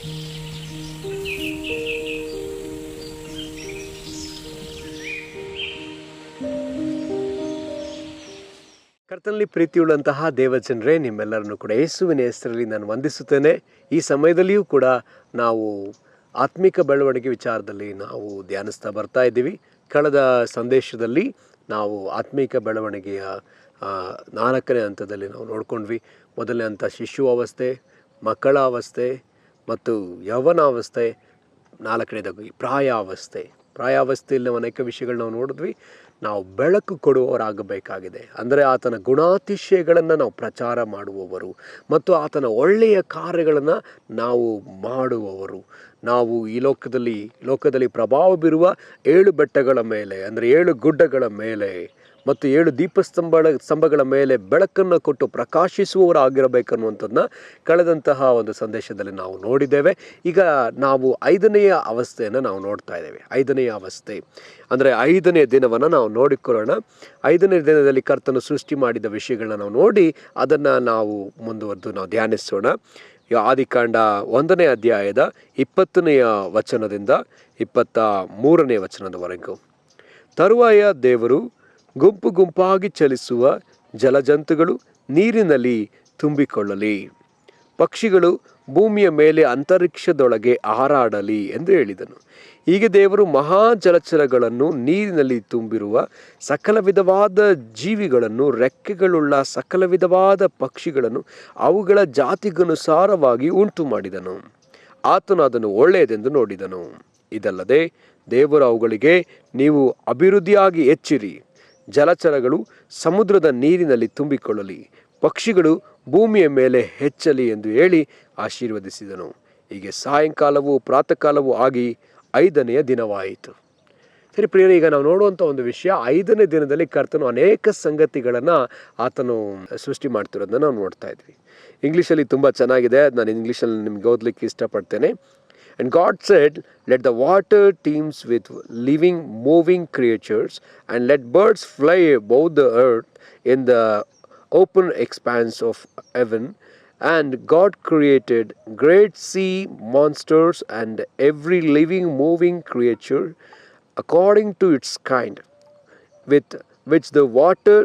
ಕರ್ತನಲ್ಲಿ ಪ್ರೀತಿಯುಳ್ಳಂತಹ ದೇವಜನರೇ, ನಿಮ್ಮೆಲ್ಲರನ್ನು ಕೂಡ ಯೇಸುವಿನ ಹೆಸರಲ್ಲಿ ನಾನು ವಂದಿಸುತ್ತೇನೆ. ಈ ಸಮಯದಲ್ಲಿಯೂ ಕೂಡ ನಾವು ಆತ್ಮಿಕ ಬೆಳವಣಿಗೆ ವಿಚಾರದಲ್ಲಿ ನಾವು ಧ್ಯಾನಿಸ್ತಾ ಬರ್ತಾ ಇದ್ದೀವಿ. ಕಳೆದ ಸಂದೇಶದಲ್ಲಿ ನಾವು ಆತ್ಮಿಕ ಬೆಳವಣಿಗೆಯ 4ನೇ ಹಂತದಲ್ಲಿ ನಾವು ನೋಡ್ಕೊಂಡ್ವಿ. ಮೊದಲನೇ ಹಂತ ಶಿಶು ಅವಸ್ಥೆ, ಮಕ್ಕಳ ಅವಸ್ಥೆ ಮತ್ತು ಯೌವನಾವಸ್ಥೆ. 4ನೇದಾಗಿ ಪ್ರಾಯಾವಸ್ಥೆಯಲ್ಲಿ ನಾವು ಅನೇಕ ವಿಷಯಗಳು ನಾವು ನೋಡಿದ್ವಿ. ನಾವು ಬೆಳಕು ಕೊಡುವವರಾಗಬೇಕಾಗಿದೆ. ಅಂದರೆ ಆತನ ಗುಣಾತಿಶಯಗಳನ್ನು ನಾವು ಪ್ರಚಾರ ಮಾಡುವವರು ಮತ್ತು ಆತನ ಒಳ್ಳೆಯ ಕಾರ್ಯಗಳನ್ನು ನಾವು ಮಾಡುವವರು. ನಾವು ಈ ಲೋಕದಲ್ಲಿ ಪ್ರಭಾವ ಬೀರುವ 7 ಬೆಟ್ಟಗಳ ಮೇಲೆ, ಅಂದರೆ 7 ಗುಡ್ಡಗಳ ಮೇಲೆ ಮತ್ತು 7 ಸ್ತಂಭಗಳ ಮೇಲೆ ಬೆಳಕನ್ನು ಕೊಟ್ಟು ಪ್ರಕಾಶಿಸುವವರಾಗಿರಬೇಕನ್ನುವಂಥದ್ದನ್ನ ಕಳೆದಂತಹ ಒಂದು ಸಂದೇಶದಲ್ಲಿ ನಾವು ನೋಡಿದ್ದೇವೆ. ಈಗ ನಾವು 5ನೆಯ ಅವಸ್ಥೆಯನ್ನು ನಾವು ನೋಡ್ತಾ ಇದ್ದೇವೆ. 5ನೆಯ ಅವಸ್ಥೆ ಅಂದರೆ 5ನೇ ದಿನವನ್ನು ನಾವು ನೋಡಿಕೊಳ್ಳೋಣ. 5ನೇ ದಿನದಲ್ಲಿ ಕರ್ತನು ಸೃಷ್ಟಿ ಮಾಡಿದ ವಿಷಯಗಳನ್ನ ನಾವು ನೋಡಿ ಅದನ್ನು ನಾವು ಮುಂದುವರೆದು ನಾವು ಧ್ಯಾನಿಸೋಣ. ಆದಿಕಾಂಡ 1ನೇ ಅಧ್ಯಾಯದ 20ನೆಯ ವಚನದಿಂದ 23ನೇ ವಚನದವರೆಗೂ. ತರುವಾಯ ದೇವರು ಗುಂಪು ಗುಂಪಾಗಿ ಚಲಿಸುವ ಜಲಜಂತುಗಳು ನೀರಿನಲ್ಲಿ ತುಂಬಿಕೊಳ್ಳಲಿ, ಪಕ್ಷಿಗಳು ಭೂಮಿಯ ಮೇಲೆ ಅಂತರಿಕ್ಷದೊಳಗೆ ಹಾರಾಡಲಿ ಎಂದು ಹೇಳಿದನು. ಹೀಗೆ ದೇವರು ಮಹಾ ಜಲಚರಗಳನ್ನು, ನೀರಿನಲ್ಲಿ ತುಂಬಿರುವ ಸಕಲ ವಿಧವಾದ ಜೀವಿಗಳನ್ನು, ರೆಕ್ಕೆಗಳುಳ್ಳ ಸಕಲ ವಿಧವಾದ ಪಕ್ಷಿಗಳನ್ನು ಅವುಗಳ ಜಾತಿಗನುಸಾರವಾಗಿ ಉಂಟು ಮಾಡಿದನು. ಆತನು ಅದನ್ನು ಒಳ್ಳೆಯದೆಂದು ನೋಡಿದನು. ಇದಲ್ಲದೆ ದೇವರು ಅವುಗಳಿಗೆ, ನೀವು ಅಭಿವೃದ್ಧಿಯಾಗಿ ಹೆಚ್ಚಿರಿ, ಜಲಚರಗಳು ಸಮುದ್ರದ ನೀರಿನಲ್ಲಿ ತುಂಬಿಕೊಳ್ಳಲಿ, ಪಕ್ಷಿಗಳು ಭೂಮಿಯ ಮೇಲೆ ಹೆಚ್ಚಲಿ ಎಂದು ಹೇಳಿ ಆಶೀರ್ವದಿಸಿದನು. ಹೀಗೆ ಸಾಯಂಕಾಲವೂ ಪ್ರಾತಃ ಕಾಲವೂ ಆಗಿ 5ನೆಯ ದಿನವಾಯಿತು. ಸರಿ ಪ್ರಿಯರೇ, ಈಗ ನಾವು ನೋಡುವಂಥ ಒಂದು ವಿಷಯ, 5ನೇ ದಿನದಲ್ಲಿ ಕರ್ತನು ಅನೇಕ ಸಂಗತಿಗಳನ್ನು ಆತನು ಸೃಷ್ಟಿ ಮಾಡ್ತಿರೋದನ್ನ ನಾವು ನೋಡ್ತಾ ಇದ್ವಿ. ಇಂಗ್ಲೀಷಲ್ಲಿ ತುಂಬ ಚೆನ್ನಾಗಿದೆ, ನಾನು ಇಂಗ್ಲೀಷಲ್ಲಿ ನಿಮ್ಗೆ ಓದಲಿಕ್ಕೆ ಇಷ್ಟಪಡ್ತೇನೆ. And God said, let the water teems with living, moving creatures, and let birds fly above the earth in the open expanse of heaven. And God created great sea monsters and every living, moving creature according to its kind, with which the water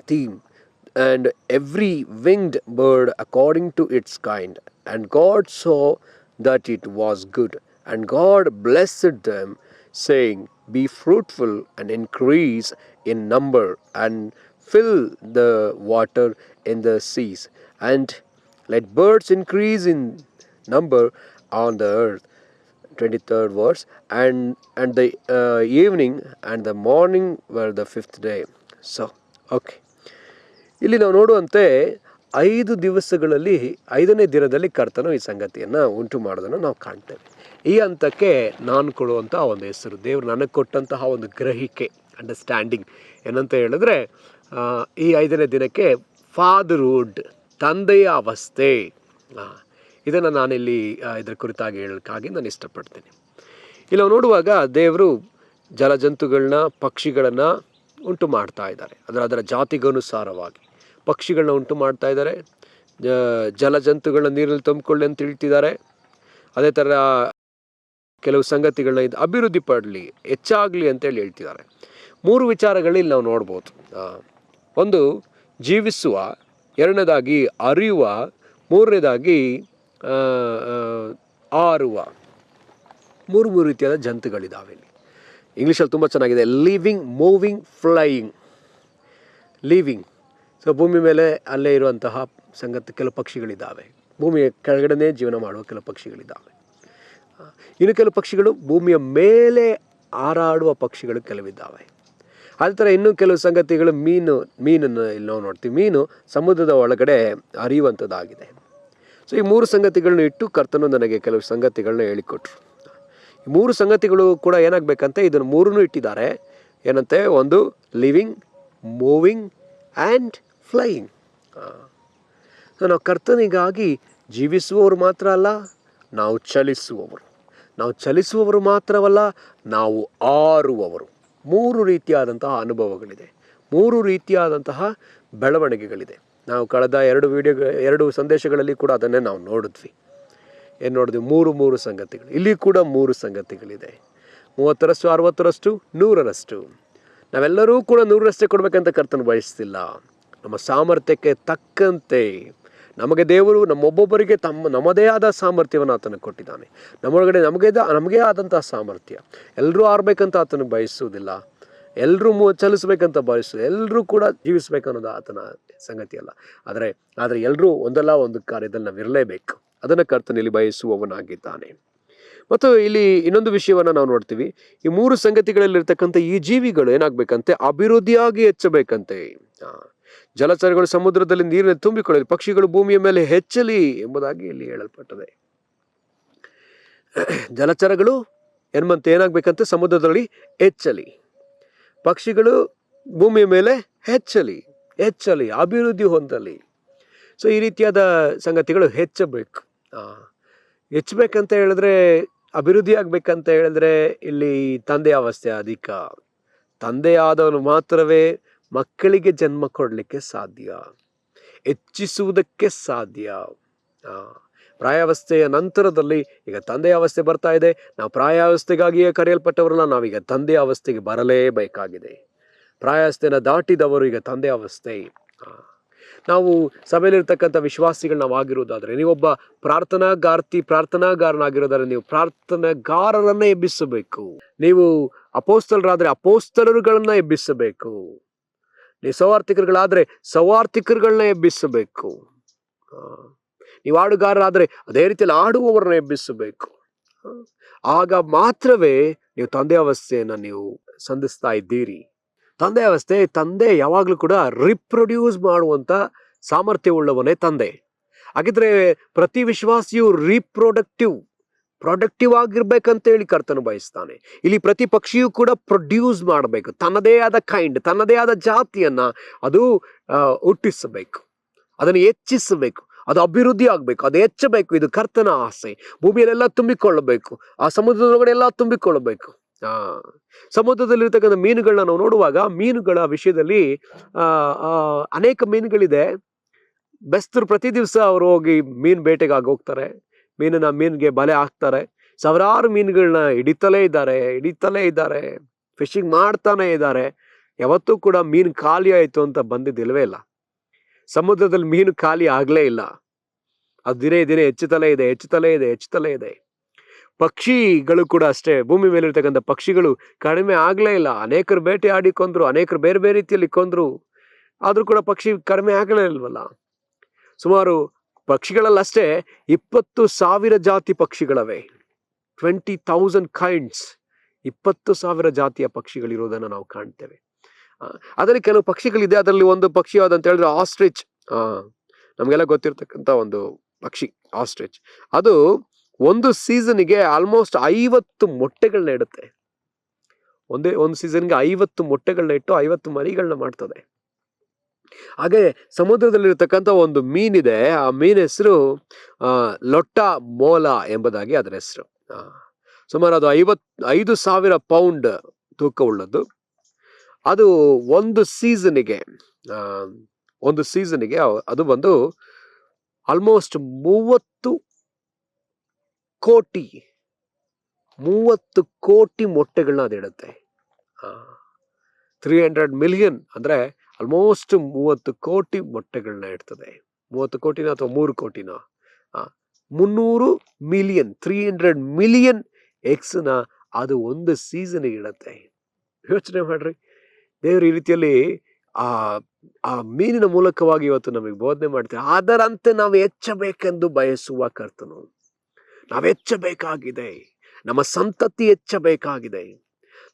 teemed, and every winged bird according to its kind. And God saw that it was good. And God blessed them, saying, be fruitful and increase in number, and fill the water in the seas, and let birds increase in number on the earth. 23rd verse. And the evening and the morning were the 5th day. So, okay. ಇಲ್ಲಿ ನಾವು ನೋಡುವಂತೆ 5 ದಿವಸಗಳಲ್ಲಿ 5ನೇ ದಿನದಲ್ಲಿ ಕರ್ತನು ಈ ಸಂಗತಿಯನ್ನು ಉಂಟು ಮಾಡೋದನ್ನು ನಾವು ಕಾಣ್ತೇವೆ. ಈ ಹಂತಕ್ಕೆ ನಾನು ಕೊಡುವಂಥ ಒಂದು ಹೆಸರು, ದೇವರು ನನಗೆ ಕೊಟ್ಟಂತಹ ಒಂದು ಗ್ರಹಿಕೆ, ಅಂಡರ್ಸ್ಟ್ಯಾಂಡಿಂಗ್ ಏನಂತ ಹೇಳಿದ್ರೆ, ಈ 5ನೇ ದಿನಕ್ಕೆ ಫಾದರ್ಹುಡ್, ತಂದೆಯ ಅವಸ್ಥೆ. ಇದನ್ನು ನಾನಿಲ್ಲಿ ಇದರ ಕುರಿತಾಗಿ ಹೇಳೋಕ್ಕಾಗಿ ನಾನು ಇಷ್ಟಪಡ್ತೇನೆ. ಇಲ್ಲಿ ನಾವು ನೋಡುವಾಗ ದೇವರು ಜಲಜಂತುಗಳನ್ನ, ಪಕ್ಷಿಗಳನ್ನು ಉಂಟು ಮಾಡ್ತಾ ಇದ್ದಾರೆ. ಅದರ ಜಾತಿಗನುಸಾರವಾಗಿ ಪಕ್ಷಿಗಳನ್ನ ಉಂಟು ಮಾಡ್ತಾ ಇದ್ದಾರೆ, ಜಲಜಂತುಗಳನ್ನ ನೀರಲ್ಲಿ ತುಂಬಿಕೊಳ್ಳಿ ಅಂತ ಹೇಳ್ತಿದ್ದಾರೆ. ಅದೇ ಥರ ಕೆಲವು ಸಂಗತಿಗಳನ್ನ ಇದು ಅಭಿವೃದ್ಧಿ ಪಡಲಿ, ಹೆಚ್ಚಾಗಲಿ ಅಂತೇಳಿ ಹೇಳ್ತಿದ್ದಾರೆ. 3 ವಿಚಾರಗಳಲ್ಲಿ ನಾವು ನೋಡ್ಬೋದು. ಒಂದು ಜೀವಿಸುವ, 2ನೇದಾಗಿ ಅರಿಯುವ, 3ನೇದಾಗಿ ಆರುವ. 3 ರೀತಿಯಾದ ಜಂತುಗಳಿದ್ದಾವೆ ಇಲ್ಲಿ. ಇಂಗ್ಲೀಷಲ್ಲಿ ತುಂಬ ಚೆನ್ನಾಗಿದೆ, living, moving, flying. Living, so ಭೂಮಿ ಮೇಲೆ ಅಲ್ಲೇ ಇರುವಂತಹ ಕೆಲವು ಪಕ್ಷಿಗಳಿದ್ದಾವೆ. ಭೂಮಿಯ ಕೆಳಗಡೆ ಜೀವನ ಮಾಡುವ ಕೆಲವು ಪಕ್ಷಿಗಳಿದ್ದಾವೆ. ಇನ್ನು ಕೆಲವು ಪಕ್ಷಿಗಳು ಭೂಮಿಯ ಮೇಲೆ ಹಾರಾಡುವ ಪಕ್ಷಿಗಳು ಕೆಲವಿದ್ದಾವೆ. ಅದೇ ಥರ ಇನ್ನೂ ಕೆಲವು ಸಂಗತಿಗಳು ಮೀನನ್ನು ಇಲ್ಲಿ ನಾವು ನೋಡ್ತೀವಿ. ಮೀನು ಸಮುದ್ರದ ಒಳಗಡೆ ಹರಿಯುವಂಥದ್ದಾಗಿದೆ. ಸೊ ಈ 3 ಸಂಗತಿಗಳನ್ನ ಇಟ್ಟು ಕರ್ತನು ನನಗೆ ಕೆಲವು ಸಂಗತಿಗಳನ್ನ ಹೇಳಿಕೊಟ್ರು. ಈ 3 ಸಂಗತಿಗಳು ಕೂಡ ಏನಾಗಬೇಕಂತೆ, ಇದನ್ನು 3 ಇಟ್ಟಿದ್ದಾರೆ. ಏನಂತೆ, ಒಂದು living, moving and flying. So ನಾವು ಕರ್ತನಿಗಾಗಿ ಜೀವಿಸುವವರು ಮಾತ್ರ ಅಲ್ಲ, ನಾವು ಚಲಿಸುವವರು ಮಾತ್ರವಲ್ಲ, ನಾವು ಆರುವವರು. 3 ರೀತಿಯಾದಂತಹ ಅನುಭವಗಳಿದೆ, 3 ರೀತಿಯಾದಂತಹ ಬೆಳವಣಿಗೆಗಳಿದೆ. ನಾವು ಕಳೆದ 2 ಸಂದೇಶಗಳಲ್ಲಿ ಕೂಡ ಅದನ್ನೇ ನಾವು ನೋಡಿದ್ವಿ. ಏನು ನೋಡಿದ್ವಿ, ಮೂರು ಸಂಗತಿಗಳು. ಇಲ್ಲಿ ಕೂಡ 3 ಸಂಗತಿಗಳಿದೆ. 30ರಷ್ಟು, 60ರಷ್ಟು, 100ರಷ್ಟು. ನಾವೆಲ್ಲರೂ ಕೂಡ 100ರಷ್ಟೇ ಕೊಡಬೇಕಂತ ಕರ್ತನು ಬಯಸ್ತಿಲ್ಲ. ನಮ್ಮ ಸಾಮರ್ಥ್ಯಕ್ಕೆ ತಕ್ಕಂತೆ ನಮಗೆ ದೇವರು ನಮ್ಮೊಬ್ಬೊಬ್ಬರಿಗೆ ನಮ್ಮದೇ ಆದ ಸಾಮರ್ಥ್ಯವನ್ನು ಆತನು ಕೊಟ್ಟಿದ್ದಾನೆ. ನಮ್ಮೊಳಗಡೆ ನಮಗೇ ಆದಂಥ ಸಾಮರ್ಥ್ಯ. ಎಲ್ಲರೂ ಆರಬೇಕಂತ ಆತನು ಬಯಸುವುದಿಲ್ಲ, ಎಲ್ಲರೂ ಚಲಿಸ್ಬೇಕಂತ ಬಯಸು, ಎಲ್ಲರೂ ಕೂಡ ಜೀವಿಸ್ಬೇಕನ್ನೋದು ಆತನ ಸಂಗತಿ ಅಲ್ಲ. ಆದರೆ ಎಲ್ಲರೂ ಒಂದಲ್ಲ ಒಂದು ಕಾರ್ಯದಲ್ಲಿ ನಾವು ಇರಲೇಬೇಕು. ಅದನ್ನು ಕರ್ತನು ಇಲ್ಲಿ ಬಯಸುವವನಾಗಿದ್ದಾನೆ. ಮತ್ತು ಇಲ್ಲಿ ಇನ್ನೊಂದು ವಿಷಯವನ್ನು ನಾವು ನೋಡ್ತೀವಿ. ಈ 3 ಸಂಗತಿಗಳಲ್ಲಿರ್ತಕ್ಕಂಥ ಈ ಜೀವಿಗಳು ಏನಾಗಬೇಕಂತೆ, ಅಭಿವೃದ್ಧಿಯಾಗಿ ಹೆಚ್ಚಬೇಕಂತೆ. ಜಲಚರಗಳು ಸಮುದ್ರದಲ್ಲಿ ನೀರಿನ ತುಂಬಿಕೊಳ್ಳಲಿ, ಪಕ್ಷಿಗಳು ಭೂಮಿಯ ಮೇಲೆ ಹೆಚ್ಚಲಿ ಎಂಬುದಾಗಿ ಇಲ್ಲಿ ಹೇಳಲ್ಪಟ್ಟದೆ. ಜಲಚರಗಳು ಏನಾಗಬೇಕಂತೆ, ಸಮುದ್ರದಲ್ಲಿ ಹೆಚ್ಚಲಿ, ಪಕ್ಷಿಗಳು ಭೂಮಿಯ ಮೇಲೆ ಹೆಚ್ಚಲಿ, ಅಭಿವೃದ್ಧಿ ಹೊಂದಲಿ. ಸೊ ಈ ರೀತಿಯಾದ ಸಂಗತಿಗಳು ಹೆಚ್ಚಬೇಕು. ಹೆಚ್ಚಬೇಕಂತ ಹೇಳಿದ್ರೆ, ಅಭಿವೃದ್ಧಿ ಆಗ್ಬೇಕಂತ ಹೇಳಿದ್ರೆ ಇಲ್ಲಿ ತಂದೆಯ ಅವಸ್ಥೆ ಅಧಿಕ. ತಂದೆಯಾದವನು ಮಾತ್ರವೇ ಮಕ್ಕಳಿಗೆ ಜನ್ಮ ಕೊಡಲಿಕ್ಕೆ ಸಾಧ್ಯ, ಹೆಚ್ಚಿಸುವುದಕ್ಕೆ ಸಾಧ್ಯ. ಪ್ರಾಯಾವಸ್ಥೆಯ ನಂತರದಲ್ಲಿ ಈಗ ತಂದೆಯ ಅವಸ್ಥೆ ಬರ್ತಾ ಇದೆ. ನಾವು ಪ್ರಾಯಾವಸ್ಥೆಗಾಗಿಯೇ ಕರೆಯಲ್ಪಟ್ಟವರಲ್ಲ, ನಾವೀಗ ತಂದೆಯ ಅವಸ್ಥೆಗೆ ಬರಲೇಬೇಕಾಗಿದೆ. ಪ್ರಾಯಾವಸ್ಥೆನ ದಾಟಿದವರು ಈಗ ತಂದೆಯ ಅವಸ್ಥೆ. ನಾವು ಸಭೆಯಲ್ಲಿರ್ತಕ್ಕಂಥ ವಿಶ್ವಾಸಿಗಳು ನಾವು ಆಗಿರೋದಾದರೆ, ನೀವೊಬ್ಬ ಪ್ರಾರ್ಥನಾಗಾರನಾಗಿರೋದಾದ್ರೆ ನೀವು ಪ್ರಾರ್ಥನಾಗಾರರನ್ನ ಎಬ್ಬಿಸಬೇಕು. ನೀವು ಅಪೋಸ್ತಲರಾದರೆ ಅಪೋಸ್ತಲರುಗಳನ್ನ ಎಬ್ಬಿಸಬೇಕು. ನೀವು ಸವಾರ್ಥಿಕರುಗಳಾದರೆ ಸವಾರ್ಥಿಕರುಗಳನ್ನ ಎಬ್ಬಿಸಬೇಕು. ನೀವು ಹಾಡುಗಾರರಾದರೆ ಅದೇ ರೀತಿಯಲ್ಲಿ ಆಡುವವರನ್ನ ಎಬ್ಬಿಸಬೇಕು. ಆಗ ಮಾತ್ರವೇ ನೀವು ತಂದೆ ಅವಸ್ಥೆಯನ್ನು ನೀವು ಸಂಧಿಸ್ತಾ ಇದ್ದೀರಿ. ತಂದೆ ಯಾವಾಗಲೂ ಕೂಡ ರಿಪ್ರೊಡ್ಯೂಸ್ ಮಾಡುವಂಥ ಸಾಮರ್ಥ್ಯವುಳ್ಳವನೇ ತಂದೆ. ಹಾಗಿದ್ರೆ ಪ್ರತಿ ವಿಶ್ವಾಸಿಯು ಪ್ರೊಡಕ್ಟಿವ್ ಆಗಿರ್ಬೇಕಂತೇಳಿ ಕರ್ತನು ಬಯಸ್ತಾನೆ. ಇಲ್ಲಿ ಪ್ರತಿ ಪಕ್ಷಿಯೂ ಕೂಡ ಪ್ರೊಡ್ಯೂಸ್ ಮಾಡಬೇಕು, ತನ್ನದೇ ಆದ ತನ್ನದೇ ಆದ ಜಾತಿಯನ್ನು ಅದು ಹುಟ್ಟಿಸಬೇಕು, ಅದನ್ನು ಹೆಚ್ಚಿಸಬೇಕು, ಅದು ಅಭಿವೃದ್ಧಿ ಆಗಬೇಕು, ಅದು ಹೆಚ್ಚಬೇಕು. ಇದು ಕರ್ತನ ಆಸೆ. ಭೂಮಿಯಲ್ಲೆಲ್ಲ ತುಂಬಿಕೊಳ್ಳಬೇಕು, ಆ ಸಮುದ್ರದೊಳಗಡೆ ಎಲ್ಲ ತುಂಬಿಕೊಳ್ಳಬೇಕು. ಸಮುದ್ರದಲ್ಲಿರ್ತಕ್ಕಂಥ ಮೀನುಗಳನ್ನ ನಾವು ನೋಡುವಾಗ, ಮೀನುಗಳ ವಿಷಯದಲ್ಲಿ ಅನೇಕ ಮೀನುಗಳಿದೆ. ಬೆಸ್ತರು ಪ್ರತಿ ದಿವಸ ಅವರು ಹೋಗಿ ಮೀನು ಬೇಟೆಗಾಗಿ ಹೋಗ್ತಾರೆ, ಮೀನಿಗೆ ಬಲೆ ಹಾಕ್ತಾರೆ, ಸಾವಿರಾರು ಮೀನುಗಳನ್ನ ಹಿಡಿತಲೇ ಇದ್ದಾರೆ, ಫಿಶಿಂಗ್ ಮಾಡ್ತಾನೆ ಇದ್ದಾರೆ. ಯಾವತ್ತೂ ಕೂಡ ಮೀನು ಖಾಲಿ ಆಯಿತು ಅಂತ ಬಂದಿದ್ದಿಲ್ವೇ ಇಲ್ಲ. ಸಮುದ್ರದಲ್ಲಿ ಮೀನು ಖಾಲಿ ಆಗಲೇ ಇಲ್ಲ, ಅದು ದಿನೇ ಹೆಚ್ಚುತ್ತಲೇ ಇದೆ. ಪಕ್ಷಿಗಳು ಕೂಡ ಅಷ್ಟೇ, ಭೂಮಿ ಮೇಲಿರ್ತಕ್ಕಂಥ ಪಕ್ಷಿಗಳು ಕಡಿಮೆ ಆಗಲೇ ಇಲ್ಲ. ಅನೇಕರು ಬೇಟೆ ಆಡಿ ಕೊಂದ್ರು, ಅನೇಕರು ಬೇರೆ ಬೇರೆ ರೀತಿಯಲ್ಲಿ ಕೊಂದ್ರು, ಆದರೂ ಕೂಡ ಪಕ್ಷಿ ಕಡಿಮೆ ಆಗಲೇ ಇಲ್ವಲ್ಲ. ಸುಮಾರು ಪಕ್ಷಿಗಳಲ್ಲಷ್ಟೇ 20,000 ಜಾತಿ ಪಕ್ಷಿಗಳವೆ. 20,000 kinds, 20,000 ಜಾತಿಯ ಪಕ್ಷಿಗಳಿರೋದನ್ನು ನಾವು ಕಾಣ್ತೇವೆ. ಅದರಲ್ಲಿ ಕೆಲವು ಪಕ್ಷಿಗಳಿದೆ. ಅದರಲ್ಲಿ ಒಂದು ಪಕ್ಷಿ ಯಾವ್ದಂತ ಹೇಳಿದ್ರೆ ಆಸ್ಟ್ರಿಚ್. ನಮಗೆಲ್ಲ ಗೊತ್ತಿರ್ತಕ್ಕಂಥ ಒಂದು ಪಕ್ಷಿ ಆಸ್ಟ್ರಿಚ್. ಅದು ಒಂದು ಸೀಸನ್ಗೆ ಆಲ್ಮೋಸ್ಟ್ 50 ಮೊಟ್ಟೆಗಳನ್ನ ಇಡುತ್ತೆ. ಒಂದು ಸೀಸನ್ಗೆ 50 ಮೊಟ್ಟೆಗಳನ್ನ ಇಟ್ಟು 50 ಮರಿಗಳನ್ನ ಮಾಡ್ತದೆ. ಹಾಗೆ ಸಮುದ್ರದಲ್ಲಿರ್ತಕ್ಕಂಥ ಒಂದು ಮೀನಿದೆ, ಆ ಮೀನ ಹೆಸರು ಲೊಟ್ಟ ಮೋಲ ಎಂಬುದಾಗಿ ಅದರ ಹೆಸರು. ಸುಮಾರು ಅದು 5,000 ಪೌಂಡ್ ತೂಕವುಳ್ಳದ್ದು. ಅದು ಒಂದು ಸೀಸನ್ಗೆ ಅದು ಬಂದು ಆಲ್ಮೋಸ್ಟ್ 30 ಕೋಟಿ ಮೊಟ್ಟೆಗಳನ್ನ ಅದು ಇಡುತ್ತೆ. 300 ಮಿಲಿಯನ್ ಅಂದರೆ ಆಲ್ಮೋಸ್ಟ್ 30 ಕೋಟಿ ಮೊಟ್ಟೆಗಳನ್ನ ಇಡ್ತದೆ. 30 ಕೋಟಿನ ಅಥವಾ 3 ಕೋಟಿನ 300 ಮಿಲಿಯನ್ 300 ಮಿಲಿಯನ್ ಎಗ್ಸ್ನ ಅದು ಒಂದು ಸೀಸನ್ಗೆ ಇಡುತ್ತೆ. ಯೋಚನೆ ಮಾಡ್ರಿ, ದೇವರು ಈ ರೀತಿಯಲ್ಲಿ ಆ ಮೀನಿನ ಮೂಲಕವಾಗಿ ಇವತ್ತು ನಮಗೆ ಬೋಧನೆ ಮಾಡ್ತೇವೆ. ಅದರಂತೆ ನಾವು ಹೆಚ್ಚಬೇಕೆಂದು ಬಯಸುವ ಕರ್ತನು. ನಾವು ಹೆಚ್ಚಬೇಕಾಗಿದೆ, ನಮ್ಮ ಸಂತತಿ ಹೆಚ್ಚಬೇಕಾಗಿದೆ,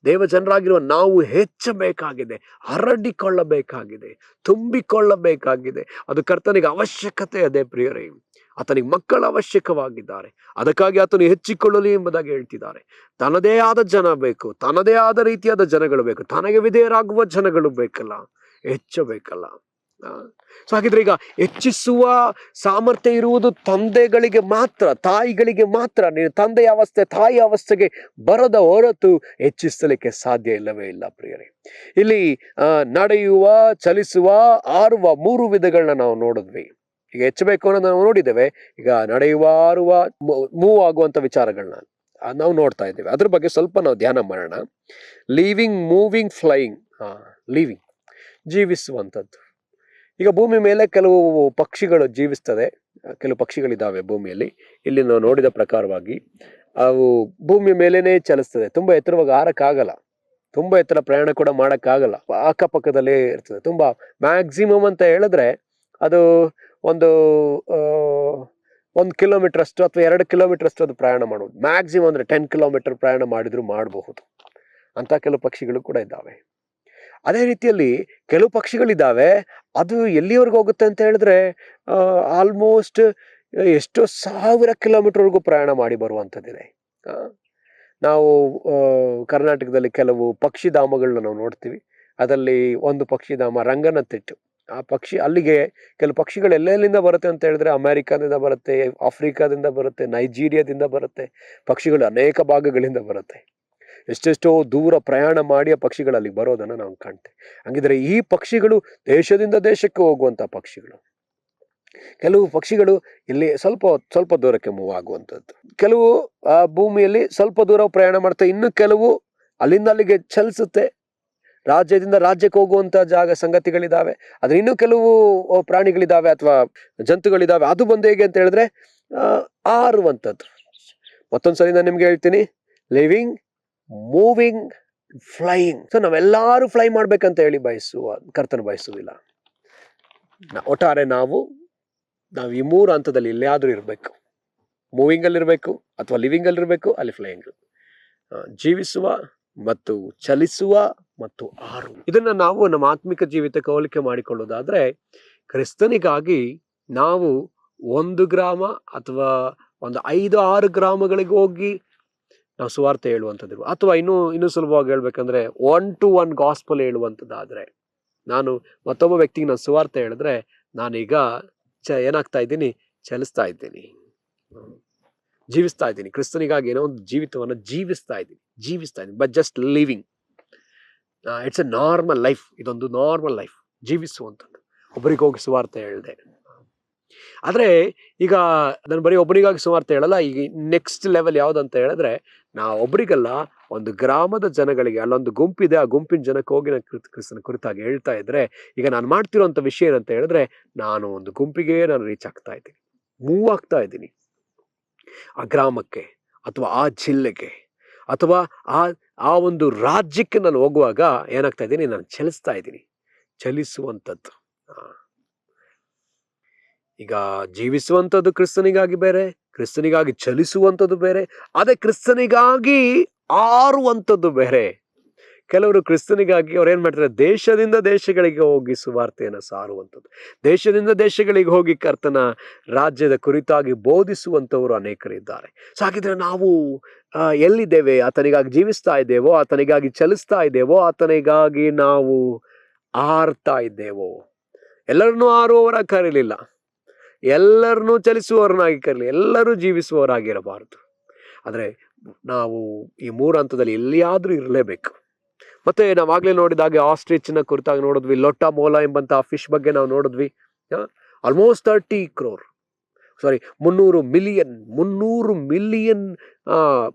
ದೇವ ಜನರಾಗಿರುವ ನಾವು ಹೆಚ್ಚಬೇಕಾಗಿದೆ, ಹರಡಿಕೊಳ್ಳಬೇಕಾಗಿದೆ, ತುಂಬಿಕೊಳ್ಳಬೇಕಾಗಿದೆ. ಅದು ಕರ್ತನಿಗೆ ಅವಶ್ಯಕತೆ ಅದೇ ಪ್ರಿಯರೇ. ಆತನಿಗೆ ಮಕ್ಕಳ ಅವಶ್ಯಕವಾಗಿದ್ದಾರೆ. ಅದಕ್ಕಾಗಿ ಆತನು ಹೆಚ್ಚಿಕೊಳ್ಳಲಿ ಎಂಬುದಾಗಿ ಹೇಳ್ತಿದ್ದಾರೆ. ತನ್ನದೇ ಆದ ಜನ ಬೇಕು, ತನ್ನದೇ ಆದ ರೀತಿಯಾದ ಜನಗಳು ಬೇಕು, ತನಗೆ ವಿಧೇಯರಾಗುವ ಜನಗಳು ಬೇಕಲ್ಲ, ಹೆಚ್ಚಬೇಕಲ್ಲ. ಸೊ ಹಾಗಿದ್ರೆ ಈಗ ಹೆಚ್ಚಿಸುವ ಸಾಮರ್ಥ್ಯ ಇರುವುದು ತಂದೆಗಳಿಗೆ ಮಾತ್ರ, ತಾಯಿಗಳಿಗೆ ಮಾತ್ರ. ನೀನು ತಂದೆಯ ಅವಸ್ಥೆ ತಾಯಿ ಅವಸ್ಥೆಗೆ ಬರದ ಹೊರತು ಹೆಚ್ಚಿಸಲಿಕ್ಕೆ ಸಾಧ್ಯ ಇಲ್ಲವೇ ಇಲ್ಲ ಪ್ರಿಯರೇ. ಇಲ್ಲಿ ನಡೆಯುವ, ಚಲಿಸುವ, ಆರುವ 3 ವಿಧಗಳನ್ನ ನಾವು ನೋಡಿದ್ವಿ. ಈಗ ಹೆಚ್ಚಬೇಕು ಅನ್ನೋದು ನಾವು ನೋಡಿದ್ದೇವೆ. ಈಗ ನಡೆಯುವ ಮೂವ್ ಆಗುವಂಥ ವಿಚಾರಗಳನ್ನ ನಾವು ನೋಡ್ತಾ ಇದ್ದೇವೆ. ಅದ್ರ ಬಗ್ಗೆ ಸ್ವಲ್ಪ ನಾವು ಧ್ಯಾನ ಮಾಡೋಣ. Living, moving, flying. ಲಿವಿಂಗ್, ಜೀವಿಸುವಂಥದ್ದು. ಈಗ ಭೂಮಿ ಮೇಲೆ ಕೆಲವು ಪಕ್ಷಿಗಳು ಜೀವಿಸ್ತದೆ, ಕೆಲವು ಪಕ್ಷಿಗಳಿದ್ದಾವೆ ಭೂಮಿಯಲ್ಲಿ. ಇಲ್ಲಿ ನಾವು ನೋಡಿದ ಪ್ರಕಾರವಾಗಿ ಅವು ಭೂಮಿ ಮೇಲೇನೆ ಚಲಿಸ್ತದೆ. ತುಂಬ ಎತ್ತರವಾಗಿ ಹಾರಕ್ಕಾಗಲ್ಲ, ತುಂಬ ಎತ್ತರ ಪ್ರಯಾಣ ಕೂಡ ಮಾಡೋಕ್ಕಾಗಲ್ಲ, ಅಕ್ಕಪಕ್ಕದಲ್ಲೇ ಇರ್ತದೆ. ತುಂಬ ಮ್ಯಾಕ್ಸಿಮಮ್ ಅಂತ ಹೇಳಿದ್ರೆ ಅದು ಒಂದು 1 ಕಿಲೋಮೀಟರ್ ಅಷ್ಟು ಅಥವಾ 2 ಕಿಲೋಮೀಟರ್ ಅಷ್ಟು ಅದು ಪ್ರಯಾಣ ಮಾಡ್ಬೋದು. ಮ್ಯಾಕ್ಸಿಮಮ್ ಅಂದರೆ 10 ಕಿಲೋಮೀಟರ್ ಪ್ರಯಾಣ ಮಾಡಿದ್ರು ಮಾಡಬಹುದು ಅಂತ ಕೆಲವು ಪಕ್ಷಿಗಳು ಕೂಡ ಇದ್ದಾವೆ. ಅದೇ ರೀತಿಯಲ್ಲಿ ಕೆಲವು ಪಕ್ಷಿಗಳಿದ್ದಾವೆ, ಅದು ಎಲ್ಲಿವರೆಗೂ ಹೋಗುತ್ತೆ ಅಂತ ಹೇಳಿದ್ರೆ ಆಲ್ಮೋಸ್ಟ್ ಎಷ್ಟೋ 1000 ಕಿಲೋಮೀಟರ್ವರೆಗೂ ಪ್ರಯಾಣ ಮಾಡಿ ಬರುವಂಥದ್ದಿದೆ. ನಾವು ಕರ್ನಾಟಕದಲ್ಲಿ ಕೆಲವು ಪಕ್ಷಿಧಾಮಗಳನ್ನ ನಾವು ನೋಡ್ತೀವಿ. ಅದರಲ್ಲಿ ಒಂದು ಪಕ್ಷಿಧಾಮ ರಂಗನತಿಟ್ಟು. ಆ ಪಕ್ಷಿ ಅಲ್ಲಿಗೆ ಕೆಲವು ಪಕ್ಷಿಗಳು ಎಲ್ಲೆಲ್ಲಿಂದ ಬರುತ್ತೆ ಅಂತ ಹೇಳಿದ್ರೆ ಅಮೆರಿಕಾದಿಂದ ಬರುತ್ತೆ, ಆಫ್ರಿಕಾದಿಂದ ಬರುತ್ತೆ, ನೈಜೀರಿಯಾದಿಂದ ಬರುತ್ತೆ. ಪಕ್ಷಿಗಳು ಅನೇಕ ಭಾಗಗಳಿಂದ ಬರುತ್ತೆ. ಎಷ್ಟೆಷ್ಟೋ ದೂರ ಪ್ರಯಾಣ ಮಾಡಿ ಆ ಪಕ್ಷಿಗಳು ಅಲ್ಲಿಗೆ ಬರೋದನ್ನು ನಾವು ಕಾಣ್ತೇವೆ. ಹಾಗಿದ್ರೆ ಈ ಪಕ್ಷಿಗಳು ದೇಶದಿಂದ ದೇಶಕ್ಕೆ ಹೋಗುವಂಥ ಪಕ್ಷಿಗಳು. ಕೆಲವು ಪಕ್ಷಿಗಳು ಇಲ್ಲಿ ಸ್ವಲ್ಪ ದೂರಕ್ಕೆ ಮೂವ್ ಆಗುವಂಥದ್ದು. ಕೆಲವು ಭೂಮಿಯಲ್ಲಿ ಸ್ವಲ್ಪ ದೂರ ಪ್ರಯಾಣ ಮಾಡ್ತವೆ. ಇನ್ನು ಕೆಲವು ಅಲ್ಲಿಂದ ಅಲ್ಲಿಗೆ ಚಲಿಸುತ್ತೆ, ರಾಜ್ಯದಿಂದ ರಾಜ್ಯಕ್ಕೆ ಹೋಗುವಂಥ ಸಂಗತಿಗಳಿದ್ದಾವೆ. ಆದ್ರೆ ಇನ್ನೂ ಕೆಲವು ಪ್ರಾಣಿಗಳಿದ್ದಾವೆ ಅಥವಾ ಜಂತುಗಳಿದ್ದಾವೆ, ಅದು ಬಂದು ಹೇಗೆ ಅಂತ ಹೇಳಿದ್ರೆ ಆರುವಂಥದ್ದು. ಮತ್ತೊಂದ್ಸರಿ ನಾನು ನಿಮ್ಗೆ ಹೇಳ್ತೀನಿ, ಲಿವಿಂಗ್, ಮೂವಿಂಗ್, ಫ್ಲೈಯಿಂಗ್. ಸೊ ನಾವೆಲ್ಲರೂ ಫ್ಲೈ ಮಾಡ್ಬೇಕಂತ ಹೇಳಿ ಕರ್ತನ ಬಯಸುವುದಿಲ್ಲ. ಒಟ್ಟಾರೆ ನಾವು ಈ 3 ಹಂತದಲ್ಲಿ ಎಲ್ಲಿಯಾದ್ರೂ ಇರಬೇಕು. ಮೂವಿಂಗ್ ಅಲ್ಲಿ ಇರಬೇಕು, ಅಥವಾ ಲಿವಿಂಗ್ ಅಲ್ಲಿ ಇರಬೇಕು, ಅಲ್ಲಿ ಫ್ಲೈಯಿಂಗ್. ಜೀವಿಸುವ ಮತ್ತು ಚಲಿಸುವ ಮತ್ತು ಆರು. ಇದನ್ನ ನಾವು ನಮ್ಮ ಆತ್ಮಿಕ ಜೀವಿತಕ್ಕೆ ಹೋಲಿಕೆ ಮಾಡಿಕೊಳ್ಳೋದಾದ್ರೆ, ಕ್ರಿಸ್ತನಿಗಾಗಿ ನಾವು 1 ಗ್ರಾಮ ಅಥವಾ ಒಂದು 5-6 ಗ್ರಾಮಗಳಿಗೆ ಹೋಗಿ ನಾವು ಸುವಾರ್ತೆ ಹೇಳುವಂಥದ್ದು, ಅಥವಾ ಇನ್ನೂ ಸುಲಭವಾಗಿ ಹೇಳ್ಬೇಕಂದ್ರೆ 1-to-1 ಗಾಸ್ಪಲ್ ಹೇಳುವಂಥದ್ದಾದ್ರೆ, ನಾನು ಮತ್ತೊಬ್ಬ ವ್ಯಕ್ತಿಗೆ ನಾನು ಸುವಾರ್ತೆ ಹೇಳಿದ್ರೆ ನಾನೀಗ ಏನಾಗ್ತಾ ಇದ್ದೀನಿ, ಚಲಿಸ್ತಾ ಇದ್ದೀನಿ, ಜೀವಿಸ್ತಾ ಇದ್ದೀನಿ. ಕ್ರಿಸ್ತನಿಗಾಗಿ ಏನೋ ಒಂದು ಜೀವಿತವನ್ನು ಜೀವಿಸ್ತಾ ಇದ್ದೀನಿ. But just living. It's A normal life. ಇದೊಂದು ನಾರ್ಮಲ್ ಲೈಫ್, ಜೀವಿಸುವಂಥದ್ದು. ಒಬ್ಬರಿಗೆ ಹೋಗಿ ಸುವಾರ್ತೆ ಹೇಳಿದೆ. ಆದರೆ ಈಗ ನಾನು ಬರೀ ಒಬ್ಬರಿಗಾಗಿ ಸುವಾರ್ತೆ ಹೇಳಲ್ಲ. ಈಗ ನೆಕ್ಸ್ಟ್ ಲೆವೆಲ್ ಯಾವುದಂತ ಹೇಳಿದ್ರೆ, ನಾವು ಒಬ್ಬರಿಗಲ್ಲ, ಒಂದು ಗ್ರಾಮದ ಜನಗಳಿಗೆ, ಅಲ್ಲೊಂದು ಗುಂಪಿದೆ, ಆ ಗುಂಪಿನ ಜನಕ್ಕೆ ಹೋಗಿ ನಾನು ಕ್ರಿಸ್ತನ ಕುರಿತಾಗಿ ಹೇಳ್ತಾ ಇದ್ರೆ, ಈಗ ನಾನು ಮಾಡ್ತಿರೋಂಥ ವಿಷಯ ಏನಂತ ಹೇಳಿದ್ರೆ, ನಾನು ಒಂದು ಗುಂಪಿಗೆ ನಾನು ರೀಚ್ ಆಗ್ತಾ ಇದ್ದೀನಿ, ಮೂವ್ ಆಗ್ತಾ ಇದ್ದೀನಿ. ಆ ಗ್ರಾಮಕ್ಕೆ ಅಥವಾ ಆ ಜಿಲ್ಲೆಗೆ ಅಥವಾ ಆ ಒಂದು ರಾಜ್ಯಕ್ಕೆ ನಾನು ಹೋಗುವಾಗ ಏನಾಗ್ತಾ ಇದ್ದೀನಿ, ನಾನು ಚಲಿಸ್ತಾ ಇದ್ದೀನಿ. ಚಲಿಸುವಂಥದ್ದು. ಈಗ ಜೀವಿಸುವಂಥದ್ದು ಕ್ರಿಸ್ತನಿಗಾಗಿ ಬೇರೆ, ಕ್ರಿಸ್ತನಿಗಾಗಿ ಚಲಿಸುವಂಥದ್ದು ಬೇರೆ, ಅದೇ ಕ್ರಿಸ್ತನಿಗಾಗಿ ಆರುವಂಥದ್ದು ಬೇರೆ. ಕೆಲವರು ಕ್ರಿಸ್ತನಿಗಾಗಿ ಅವ್ರು ಏನ್ ಮಾಡ್ತಾರೆ, ದೇಶದಿಂದ ದೇಶಗಳಿಗೆ ಹೋಗಿ ಸುವಾರ್ತೆಯನ್ನು ಸಾರುವಂಥದ್ದು, ದೇಶದಿಂದ ದೇಶಗಳಿಗೆ ಹೋಗಿ ಕರ್ತನ ರಾಜ್ಯದ ಕುರಿತಾಗಿ ಬೋಧಿಸುವಂಥವರು ಅನೇಕರಿದ್ದಾರೆ. ಸೊ ಹಾಗಿದ್ರೆ ನಾವು ಎಲ್ಲಿದ್ದೇವೆ? ಆತನಿಗಾಗಿ ಜೀವಿಸ್ತಾ ಇದ್ದೇವೋ, ಆತನಿಗಾಗಿ ಚಲಿಸ್ತಾ ಇದ್ದೇವೋ, ಆತನಿಗಾಗಿ ನಾವು ಆರ್ತಾ ಇದ್ದೇವೋ? ಎಲ್ಲರನ್ನೂ ಆರುವವರಾಗಿ ಕರೀಲಿಲ್ಲ, ಎಲ್ಲರನ್ನೂ ಚಲಿಸುವವರನ್ನಾಗಿ ಕರೀಲಿ, ಎಲ್ಲರೂ ಜೀವಿಸುವವರಾಗಿರಬಾರದು. ಆದರೆ ನಾವು ಈ 3 ಹಂತದಲ್ಲಿ ಎಲ್ಲಿಯಾದರೂ ಇರಲೇಬೇಕು. ಮತ್ತೆ ನಾವಾಗಲೇ ನೋಡಿದಾಗೆ ಆಸ್ಟ್ರಿಚ್ನ ಕುರಿತಾಗಿ ನೋಡಿದ್ವಿ, ಲೊಟ್ಟ ಮೋಲ ಎಂಬಂತ ಫಿಶ್ ಬಗ್ಗೆ ನಾವು ನೋಡಿದ್ವಿ. ಆಲ್ಮೋಸ್ಟ್ 300 ಮಿಲಿಯನ್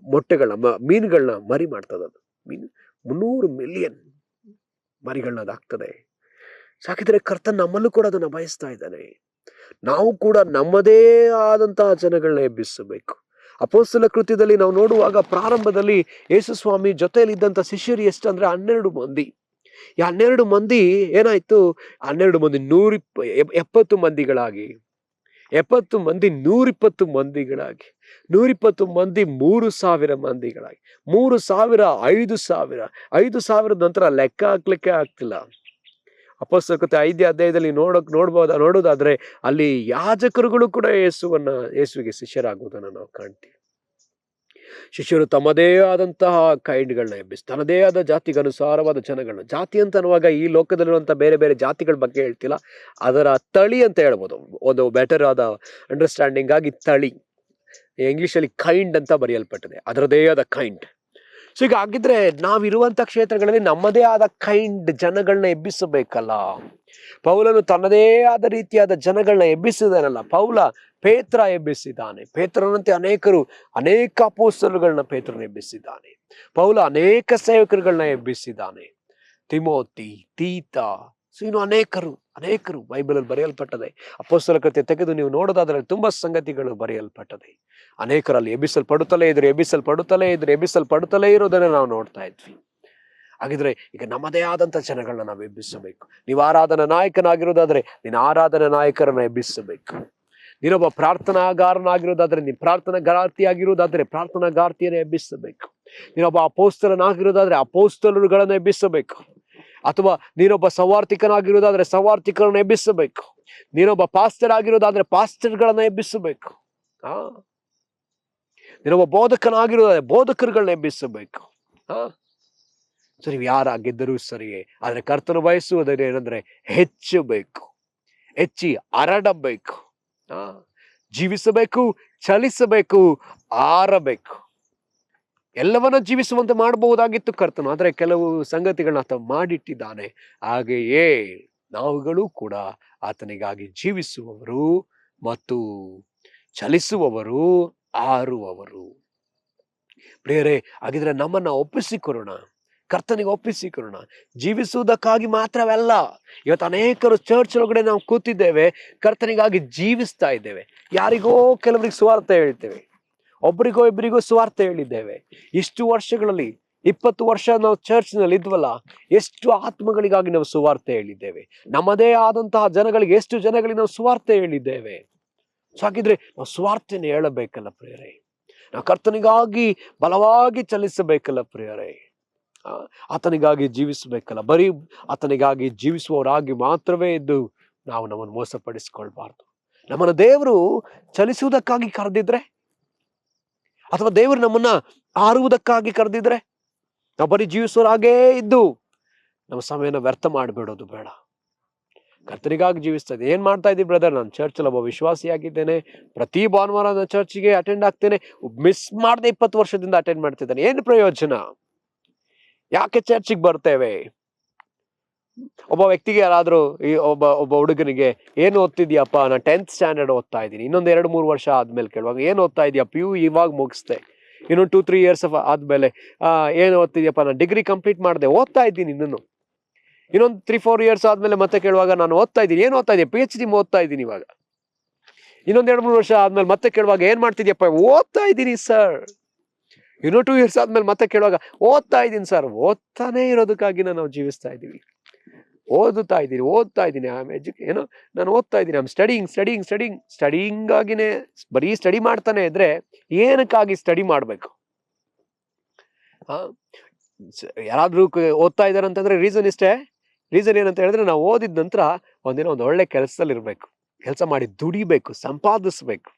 ಮೀನುಗಳನ್ನ ಮರಿ ಮಾಡ್ತದೆ. ಅದು 300 ಮಿಲಿಯನ್ ಮರಿಗಳನ್ನ ಅದಾಗ್ತದೆ. ಸಾಕಿದ್ರೆ ಕರ್ತನ್ ನಮ್ಮಲ್ಲೂ ಕೂಡ ಅದನ್ನ ಬಯಸ್ತಾ ಇದ್ದಾನೆ. ನಾವು ಕೂಡ ನಮ್ಮದೇ ಆದಂತಹ ಜನಗಳನ್ನ ಎಬ್ಬಿಸಬೇಕು. ಅಪೊಸ್ತಲ ಕೃತ್ಯದಲ್ಲಿ ನಾವು ನೋಡುವಾಗ ಪ್ರಾರಂಭದಲ್ಲಿ ಯೇಸು ಸ್ವಾಮಿ ಜೊತೆಯಲ್ಲಿದ್ದಂಥ ಶಿಷ್ಯರು ಎಷ್ಟು ಅಂದ್ರೆ 12 ಮಂದಿ. ಈ 12 ಮಂದಿ ಏನಾಯ್ತು, 12 ಮಂದಿ 170 ಮಂದಿಗಳಾಗಿ, 70 ಮಂದಿ 120 ಮಂದಿಗಳಾಗಿ, 120 ಮಂದಿ 3000 ಮಂದಿಗಳಾಗಿ, 3000 5000, 5000 ನಂತರ ಲೆಕ್ಕ ಹಾಕ್ಲಿಕ್ಕೆ ಆಗ್ತಿಲ್ಲ. ಅಪೊಸ್ತಲ ಕೃತ್ಯ 5ನೇ ಅಧ್ಯಾಯದಲ್ಲಿ ನೋಡೋದಾದ್ರೆ ಅಲ್ಲಿ ಯಾಜಕರುಗಳು ಕೂಡ ಯೇಸುವಿಗೆ ಶಿಷ್ಯರಾಗುವುದನ್ನು ನಾವು ಕಾಣ್ತೀವಿ. ಶಿಷ್ಯರು ತಮ್ಮದೇ ಆದಂತಹ ಕೈಂಡ್ಗಳನ್ನ ತನ್ನದೇ ಆದ ಜಾತಿಗೆ ಅನುಸಾರವಾದ ಜನಗಳನ್ನ, ಜಾತಿ ಅಂತ ಅನ್ನುವಾಗ ಈ ಲೋಕದಲ್ಲಿರುವಂಥ ಬೇರೆ ಬೇರೆ ಜಾತಿಗಳ ಬಗ್ಗೆ ಹೇಳ್ತಿಲ್ಲ, ಅದರ ತಳಿ ಅಂತ ಹೇಳ್ಬೋದು. ಒಂದು ಬೆಟರ್ ಆದ ಅಂಡರ್ಸ್ಟ್ಯಾಂಡಿಂಗ್ ಆಗಿ ತಳಿ, ಇಂಗ್ಲಿಷಲ್ಲಿ ಕೈಂಡ್ ಅಂತ ಬರೆಯಲ್ಪಟ್ಟಿದೆ, ಅದರದೇ ಆದ ಕೈಂಡ್. ಸೊ ಈಗ ಆಗಿದ್ರೆ ನಾವಿರುವಂಥ ಕ್ಷೇತ್ರಗಳಲ್ಲಿ ನಮ್ಮದೇ ಆದ ಕೈಂಡ್ ಜನಗಳನ್ನ ಎಬ್ಬಿಸಬೇಕಲ್ಲ. ಪೌಲನು ತನ್ನದೇ ಆದ ರೀತಿಯಾದ ಜನಗಳನ್ನ ಎಬ್ಬಿಸಿದಾನಲ್ಲ. ಪೇತ್ರ ಎಬ್ಬಿಸಿದ್ದಾನೆ. ಪೇತ್ರನಂತೆ ಅನೇಕ ಅಪೊಸ್ತಲರುಗಳನ್ನ ಪೇತ್ರನ ಎಬ್ಬಿಸಿದ್ದಾನೆ. ಪೌಲ ಅನೇಕ ಸೇವಕರುಗಳನ್ನ ಎಬ್ಬಿಸಿದ್ದಾನೆ. ತಿಮೋತಿ, ತೀತ, ಇನ್ನು ಅನೇಕರು ಬೈಬಲಲ್ಲಿ ಬರೆಯಲ್ಪಟ್ಟದೆ. ಅಪೊಸ್ತಲ ಕೃತ್ಯ ತೆಗೆದು ನೀವು ನೋಡೋದಾದ್ರೆ ತುಂಬಾ ಸಂಗತಿಗಳು ಬರೆಯಲ್ಪಟ್ಟದೆ. ಅನೇಕರಲ್ಲಿ ಎಬ್ಬಿಸಲ್ಪಡುತ್ತಲೇ ಇರೋದನ್ನ ನಾವು ನೋಡ್ತಾ ಇದ್ವಿ. ಹಾಗಿದ್ರೆ ಈಗ ನಮ್ಮದೇ ಆದಂತ ಜನಗಳನ್ನ ನಾವು ಎಬ್ಬಿಸಬೇಕು. ನೀವು ಆರಾಧನಾ ನಾಯಕನಾಗಿರೋದಾದ್ರೆ ನಿನ್ನ ಆರಾಧನಾ ನಾಯಕರನ್ನ ಎಬ್ಬಿಸಬೇಕು. ನೀನೊಬ್ಬ ಪ್ರಾರ್ಥನಾಗಾರನಾಗಿರೋದಾದ್ರೆ ನೀನು ಪ್ರಾರ್ಥನಾಗಾರ್ತಿಯಾಗಿರೋದಾದ್ರೆ ಪ್ರಾರ್ಥನಾಗಾರ್ತಿಯನ್ನ ಎಬ್ಬಿಸಬೇಕು. ನೀನೊಬ್ಬ ಅಪೋಸ್ತಲನಾಗಿರೋದಾದ್ರೆ ಅಪೋಸ್ತಲರುಗಳನ್ನ ಎಬ್ಬಿಸಬೇಕು. ಅಥವಾ ನೀನೊಬ್ಬ ಸವಾರ್ಥಿಕನಾಗಿರೋದಾದ್ರೆ ಸವಾರ್ಥಿಕರನ್ನ ಎಬ್ಬಿಸಬೇಕು. ನೀನೊಬ್ಬ ಪಾಸ್ಟರ್ ಆಗಿರೋದಾದ್ರೆ ಪಾಸ್ಟರ್ಗಳನ್ನ ಎಬ್ಬಿಸಬೇಕು. ನೀನೊಬ್ಬ ಬೋಧಕನಾಗಿರೋದಾದ್ರೆ ಬೋಧಕರುಗಳನ್ನ ಎಬ್ಬಿಸಬೇಕು. ಸೊ ನೀವು ಯಾರಾಗಿದ್ದರೂ ಸರಿಯೇ, ಆದ್ರೆ ಕರ್ತನ ಬಯಸುವುದನ್ನು ಏನಂದ್ರೆ ಹೆಚ್ಚಿ ಹರಡಬೇಕು, ಜೀವಿಸಬೇಕು, ಚಲಿಸಬೇಕು, ಆರಬೇಕು. ಎಲ್ಲವನ್ನ ಜೀವಿಸುವಂತೆ ಮಾಡಬಹುದಾಗಿತ್ತು ಕರ್ತನು, ಆದ್ರೆ ಕೆಲವು ಸಂಗತಿಗಳನ್ನ ಆತ ಮಾಡಿಟ್ಟಿದ್ದಾನೆ. ಹಾಗೆಯೇ ನಾವುಗಳು ಕೂಡ ಆತನಿಗಾಗಿ ಜೀವಿಸುವವರು ಮತ್ತು ಚಲಿಸುವವರು, ಆರುವವರು. ಪ್ರಿಯರೇ, ಹಾಗಿದ್ರೆ ನಮ್ಮನ್ನ ಒಪ್ಪಿಸಿಕೊಡೋಣ, ಕರ್ತನಿಗೆ ಒಪ್ಪಿಸಿಕೊಡೋಣ. ಜೀವಿಸುವುದಕ್ಕಾಗಿ ಮಾತ್ರವಲ್ಲ. ಇವತ್ತು ಅನೇಕರು ಚರ್ಚ್ ಒಳಗಡೆ ನಾವು ಕೂತಿದ್ದೇವೆ, ಕರ್ತನಿಗಾಗಿ ಜೀವಿಸ್ತಾ ಇದ್ದೇವೆ. ಯಾರಿಗೋ ಕೆಲವರಿಗೆ ಸ್ವಾರ್ಥ ಹೇಳ್ತೇವೆ, ಒಬ್ಬರಿಗೋ ಇಬ್ಬರಿಗೋ ಸ್ವಾರ್ಥ ಹೇಳಿದ್ದೇವೆ. ಇಷ್ಟು ವರ್ಷಗಳಲ್ಲಿ 20 ವರ್ಷ ನಾವು ಚರ್ಚ್ನಲ್ಲಿ ಇದ್ವಲ್ಲ, ಎಷ್ಟು ಆತ್ಮಗಳಿಗಾಗಿ ನಾವು ಸುವಾರ್ತೆ ಹೇಳಿದ್ದೇವೆ. ನಮ್ಮದೇ ಆದಂತಹ ಜನಗಳಿಗೆ ಎಷ್ಟು ಜನಗಳಿಗೆ ನಾವು ಸುವಾರ್ತೆ ಹೇಳಿದ್ದೇವೆ. ಸೊ ಹಾಗಿದ್ರೆ ನಾವು ಸ್ವಾರ್ಥನ ಹೇಳಬೇಕಲ್ಲ ಪ್ರಿಯರೇ. ನಾವು ಕರ್ತನಿಗಾಗಿ ಬಲವಾಗಿ ಚಲಿಸಬೇಕಲ್ಲ ಪ್ರಿಯರೇ. ಆತನಿಗಾಗಿ ಜೀವಿಸಬೇಕಲ್ಲ. ಬರೀ ಆತನಿಗಾಗಿ ಜೀವಿಸುವವರಾಗಿ ಮಾತ್ರವೇ ಇದ್ದು ನಾವು ನಮ್ಮನ್ನು ಮೋಸಪಡಿಸಿಕೊಳ್ಬಾರ್ದು. ನಮ್ಮನ್ನ ದೇವರು ಚಲಿಸುವುದಕ್ಕಾಗಿ ಕರೆದಿದ್ರೆ, ಅಥವಾ ದೇವರು ನಮ್ಮನ್ನ ಆರುವುದಕ್ಕಾಗಿ ಕರೆದಿದ್ರೆ, ನಾವು ಬರೀ ಜೀವಿಸುವವರಾಗೇ ಇದ್ದು ನಮ್ಮ ಸಮಯನ ವ್ಯರ್ಥ ಮಾಡಿಬಿಡೋದು ಬೇಡ. ಕರ್ತನಿಗಾಗಿ ಜೀವಿಸ್ತಾ ಇದ್ದೆ. ಏನ್ ಮಾಡ್ತಾ ಇದ್ದೀವಿ ಬ್ರದರ್? ನಾನು ಚರ್ಚಲ್ಲಿ ಒಬ್ಬ ವಿಶ್ವಾಸಿಯಾಗಿದ್ದೇನೆ, ಪ್ರತಿ ಭಾನುವಾರ ನಾನು ಚರ್ಚ್ಗೆ ಅಟೆಂಡ್ ಆಗ್ತೇನೆ, ಮಿಸ್ ಮಾಡದೆ 20 ವರ್ಷದಿಂದ ಅಟೆಂಡ್ ಮಾಡ್ತಿದ್ದೇನೆ. ಏನು ಪ್ರಯೋಜನ? ಯಾಕೆ ಚರ್ಚಿಗೆ ಬರ್ತೇವೆ? ಒಬ್ಬ ವ್ಯಕ್ತಿಗೆ ಯಾರಾದ್ರೂ ಒಬ್ಬ ಹುಡುಗನಿಗೆ ಏನು ಓದ್ತಿದ್ಯಪ್ಪ? ನಾನು 10th ಸ್ಟ್ಯಾಂಡರ್ಡ್ ಓದ್ತಾ ಇದ್ದೀನಿ. ಇನ್ನೊಂದು 2-3 ವರ್ಷ ಆದ್ಮೇಲೆ ಕೇಳುವಾಗ ಏನು ಓದ್ತಾ ಇದೀಯ? PU ಇವಾಗ ಮುಗಿಸ್ದೆ. ಇನ್ನೊಂದು 2-3 ಇಯರ್ಸ್ ಆದ್ಮೇಲೆ ಏನು ಓದ್ತಿದ್ಯಪ್ಪ? ನಾನು ಡಿಗ್ರಿ ಕಂಪ್ಲೀಟ್ ಮಾಡಿದೆ, ಓದ್ತಾ ಇದ್ದೀನಿ. ಇನ್ನೊಂದು 3-4 ಇಯರ್ಸ್ ಆದ್ಮೇಲೆ ಮತ್ತೆ ಕೇಳುವಾಗ ನಾನು ಓದ್ತಾ ಇದ್ದೀನಿ. ಏನು ಓದ್ತಾ ಇದೆಯಾ? PhD ಓದ್ತಾ ಇದ್ದೀನಿ ಇವಾಗ. ಇನ್ನೊಂದು 2-3 ವರ್ಷ ಆದ್ಮೇಲೆ ಮತ್ತೆ ಕೇಳುವಾಗ ಏನ್ ಮಾಡ್ತಿದ್ಯಪ್ಪ? ಓದ್ತಾ ಇದ್ದೀನಿ ಸರ್. ಇನ್ನೂ 2 ಇಯರ್ಸ್ ಆದ್ಮೇಲೆ ಮತ್ತೆ ಕೇಳುವಾಗ ಓದ್ತಾ ಇದ್ದೀನಿ ಸರ್. ಓದ್ತಾನೆ ಇರೋದಕ್ಕಾಗಿ ನಾವು ಜೀವಿಸ್ತಾ ಇದ್ದೀವಿ. ಓದ್ತಾ ಇದ್ದೀನಿ ನಾನು ಓದ್ತಾ ಇದ್ದೀನಿ. ಸ್ಟಡಿಂಗ್ ಆಗಿನೇ ಬರೀ ಸ್ಟಡಿ ಮಾಡ್ತಾನೆ ಇದ್ರೆ ಏನಕ್ಕಾಗಿ ಸ್ಟಡಿ ಮಾಡ್ಬೇಕು? ಯಾರಾದ್ರೂ ಓದ್ತಾ ಇದಾರೆ ಅಂತಂದ್ರೆ ರೀಸನ್ ಏನಂತ ಹೇಳಿದ್ರೆ, ನಾವು ಓದಿದ ನಂತರ ಒಂದಿನ ಒಂದು ಒಳ್ಳೆ ಕೆಲಸದಲ್ಲಿ ಇರ್ಬೇಕು, ಕೆಲಸ ಮಾಡಿ ದುಡಿಬೇಕು, ಸಂಪಾದಿಸ್ಬೇಕು.